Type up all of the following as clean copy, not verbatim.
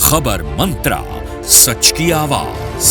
खबर मंत्रा, सच की आवाज।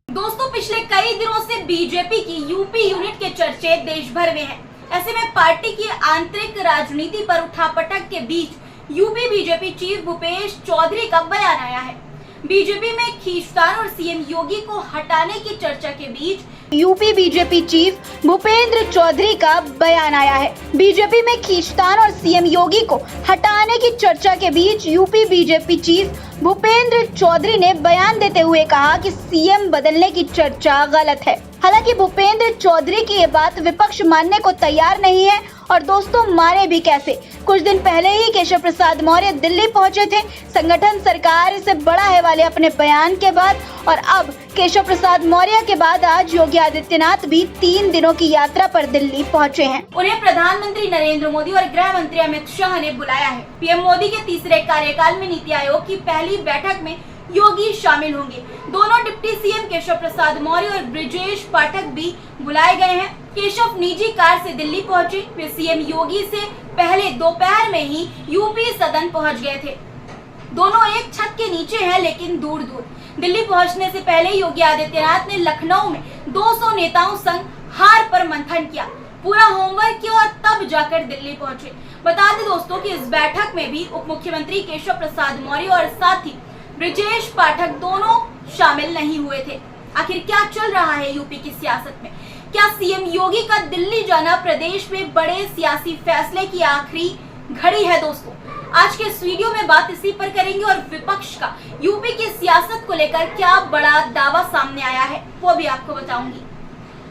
दोस्तों, पिछले कई दिनों से बीजेपी की यूपी यूनिट के चर्चे देश भर में हैं। ऐसे में पार्टी की आंतरिक राजनीति पर उठापटक के बीच UP BJP chief Bhupesh Chaudhary का बयान आया है। बीजेपी में खींचतान और सीएम योगी को हटाने की चर्चा के बीच UP BJP chief Bhupendra Chaudhary का बयान आया है। बीजेपी में खींचतान और सीएम योगी को हटाने की चर्चा के बीच UP BJP chief Bhupendra Chaudhary ने बयान देते हुए कहा कि सीएम बदलने की चर्चा गलत है। हालांकि भूपेंद्र चौधरी की ये बात विपक्ष मानने को तैयार नहीं है और दोस्तों, माने भी कैसे। कुछ दिन पहले ही केशव प्रसाद मौर्य दिल्ली पहुंचे थे संगठन सरकार से बड़ा है वाले अपने बयान के बाद, और अब केशव प्रसाद मौर्य के बाद आज योगी आदित्यनाथ भी 3 दिनों की यात्रा पर दिल्ली पहुंचे हैं। उन्हें प्रधानमंत्री नरेंद्र मोदी और गृह मंत्री अमित शाह ने बुलाया है। पीएम मोदी के तीसरे कार्यकाल में नीति आयोग की पहली बैठक में योगी शामिल होंगे। दोनों डिप्टी सीएम केशव प्रसाद मौर्य और ब्रिजेश पाठक भी बुलाए गए हैं। केशव निजी कार से दिल्ली पहुंचे। वे सीएम योगी से पहले दोपहर में ही यूपी सदन पहुंच गए थे। दोनों एक छत के नीचे हैं, लेकिन दूर दूर। दिल्ली पहुंचने से पहले योगी आदित्यनाथ ने लखनऊ में 200 नेताओं संग हार पर मंथन किया, पूरा होमवर्क किया और तब जाकर दिल्ली पहुंचे। बता दें दोस्तों कि इस बैठक में भी उप मुख्यमंत्री केशव प्रसाद मौर्य और साथ ही ब्रिजेश पाठक दोनों शामिल नहीं हुए थे। आखिर क्या चल रहा है यूपी की सियासत में? क्या सीएम योगी का दिल्ली जाना प्रदेश में बड़े सियासी फैसले की आखिरी घड़ी है? दोस्तों, आज के इस वीडियो में बात इसी पर करेंगे और विपक्ष का यूपी की सियासत को लेकर क्या बड़ा दावा सामने आया है वो भी आपको बताऊंगी।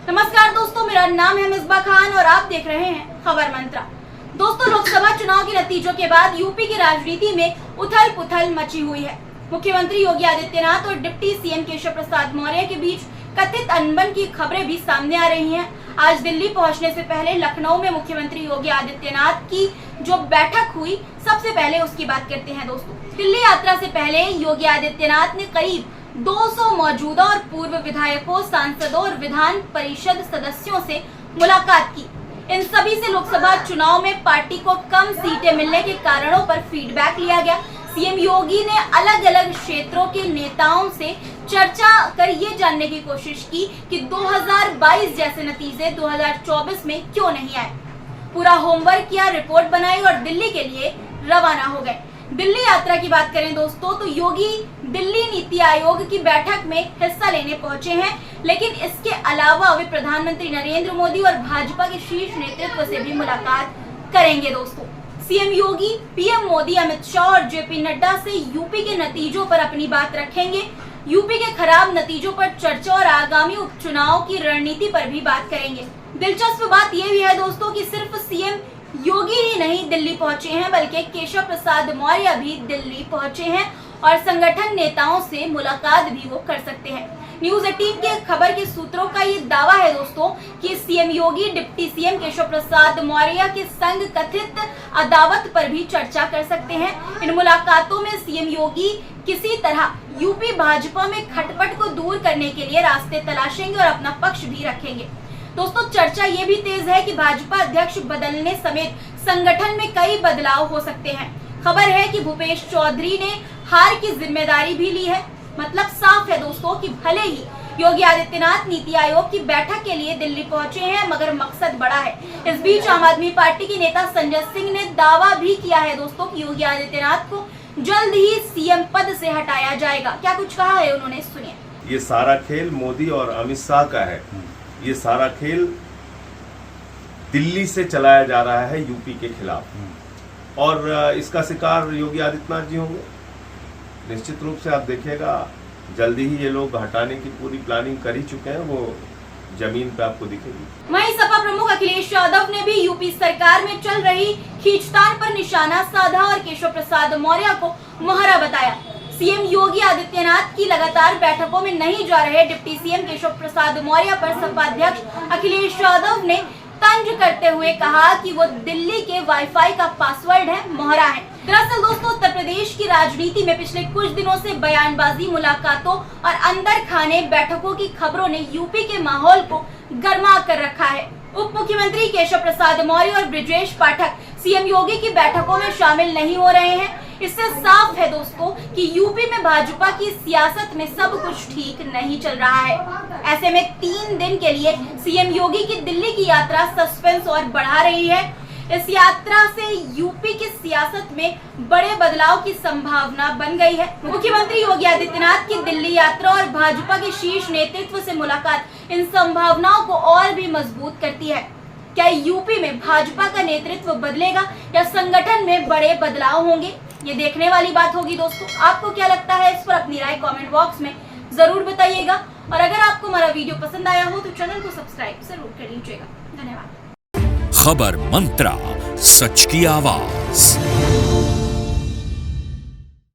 नमस्कार दोस्तों, मेरा नाम है मिसबा खान और आप देख रहे हैं खबर मंत्रा। दोस्तों, लोकसभा चुनाव के नतीजों के बाद यूपी की राजनीति में उथल पुथल मची हुई है। मुख्यमंत्री योगी आदित्यनाथ और डिप्टी सीएम केशव प्रसाद मौर्य के बीच कथित अनबन की खबरें भी सामने आ रही हैं। आज दिल्ली पहुंचने से पहले लखनऊ में मुख्यमंत्री योगी आदित्यनाथ की जो बैठक हुई, सबसे पहले उसकी बात करते हैं। दोस्तों, दिल्ली यात्रा से पहले योगी आदित्यनाथ ने करीब 200 मौजूदा और पूर्व विधायकों, सांसदों और विधान परिषद सदस्यों से मुलाकात की। इन सभी से लोकसभा चुनाव में पार्टी को कम सीटें मिलने के कारणों पर फीडबैक लिया गया। सीएम योगी ने अलग अलग क्षेत्रों के नेताओं से चर्चा कर ये जानने की कोशिश की कि 2022 जैसे नतीजे 2024 में क्यों नहीं आए। पूरा होमवर्क किया, रिपोर्ट बनाई और दिल्ली के लिए रवाना हो गए। दिल्ली यात्रा की बात करें दोस्तों, तो योगी दिल्ली नीति आयोग की बैठक में हिस्सा लेने पहुंचे हैं, लेकिन इसके अलावा वे प्रधानमंत्री नरेंद्र मोदी और भाजपा के शीर्ष नेतृत्व से भी मुलाकात करेंगे। दोस्तों, सीएम योगी, पीएम मोदी, अमित शाह और जेपी नड्डा से यूपी के नतीजों पर अपनी बात रखेंगे। यूपी के खराब नतीजों पर चर्चा और आगामी उपचुनाव की रणनीति पर भी बात करेंगे। दिलचस्प बात यह भी है दोस्तों कि सिर्फ सीएम योगी ही नहीं दिल्ली पहुंचे हैं, बल्कि केशव प्रसाद मौर्य भी दिल्ली पहुंचे हैं और संगठन नेताओं से मुलाकात भी वो कर सकते हैं। न्यूज 18 के खबर के सूत्रों का ये दावा है दोस्तों कि सीएम योगी डिप्टी सीएम केशव प्रसाद मौर्य के संग कथित अदावत पर भी चर्चा कर सकते हैं। इन मुलाकातों में सीएम योगी किसी तरह यूपी भाजपा में खटपट को दूर करने के लिए रास्ते तलाशेंगे और अपना पक्ष भी रखेंगे। दोस्तों, चर्चा ये भी तेज है कि भाजपा अध्यक्ष बदलने समेत संगठन में कई बदलाव हो सकते हैं। खबर है कि भूपेश चौधरी ने हार की जिम्मेदारी भी ली है। मतलब साफ है दोस्तों कि भले ही योगी आदित्यनाथ नीति आयोग की बैठक के लिए दिल्ली पहुंचे हैं, मगर मकसद बड़ा है। इस बीच आम आदमी पार्टी के नेता संजय सिंह ने दावा भी किया है दोस्तों कि योगी आदित्यनाथ को जल्द ही सीएम पद से हटाया जाएगा। क्या कुछ कहा है उन्होंने, सुनिए। ये सारा खेल मोदी और अमित शाह का है। ये सारा खेल दिल्ली से चलाया जा रहा है यूपी के खिलाफ, और इसका शिकार योगी आदित्यनाथ जी होंगे। निश्चित रूप से आप देखिएगा, जल्दी ही ये लोग हटाने की पूरी प्लानिंग कर ही चुके हैं, वो जमीन पे आपको दिखेगी। वहीं सपा प्रमुख अखिलेश यादव ने भी यूपी सरकार में चल रही खींचतान पर निशाना साधा और केशव प्रसाद मौर्य को मोहरा बताया। सीएम योगी आदित्यनाथ की लगातार बैठकों में नहीं जा रहे डिप्टी सीएम केशव प्रसाद मौर्य पर सपा अध्यक्ष अखिलेश यादव ने तंज करते हुए कहा कि वो दिल्ली के वाईफाई का पासवर्ड है, मोहरा है। दरअसल दोस्तों, उत्तर प्रदेश की राजनीति में पिछले कुछ दिनों से बयानबाजी, मुलाकातों और अंदर खाने बैठकों की खबरों ने यूपी के माहौल को गर्मा कर रखा है। उप मुख्यमंत्री केशव प्रसाद मौर्य और ब्रिजेश पाठक सीएम योगी की बैठकों में शामिल नहीं हो रहे हैं। इससे साफ है दोस्तों कि यूपी में भाजपा की सियासत में सब कुछ ठीक नहीं चल रहा है। ऐसे में 3 दिन के लिए सीएम योगी की दिल्ली की यात्रा सस्पेंस और बढ़ा रही है। इस यात्रा से यूपी की सियासत में बड़े बदलाव की संभावना बन गई है। मुख्यमंत्री योगी आदित्यनाथ की दिल्ली यात्रा और भाजपा के शीर्ष नेतृत्व से मुलाकात इन संभावनाओं को और भी मजबूत करती है। क्या यूपी में भाजपा का नेतृत्व बदलेगा या संगठन में बड़े बदलाव होंगे, ये देखने वाली बात होगी। दोस्तों, आपको क्या लगता है, इस पर अपनी राय कमेंट बॉक्स में जरूर बताइएगा। और अगर आपको हमारा वीडियो पसंद आया हो तो चैनल को सब्सक्राइब जरूर कर लीजिएगा। धन्यवाद। खबर मंत्रा, सच की आवाज।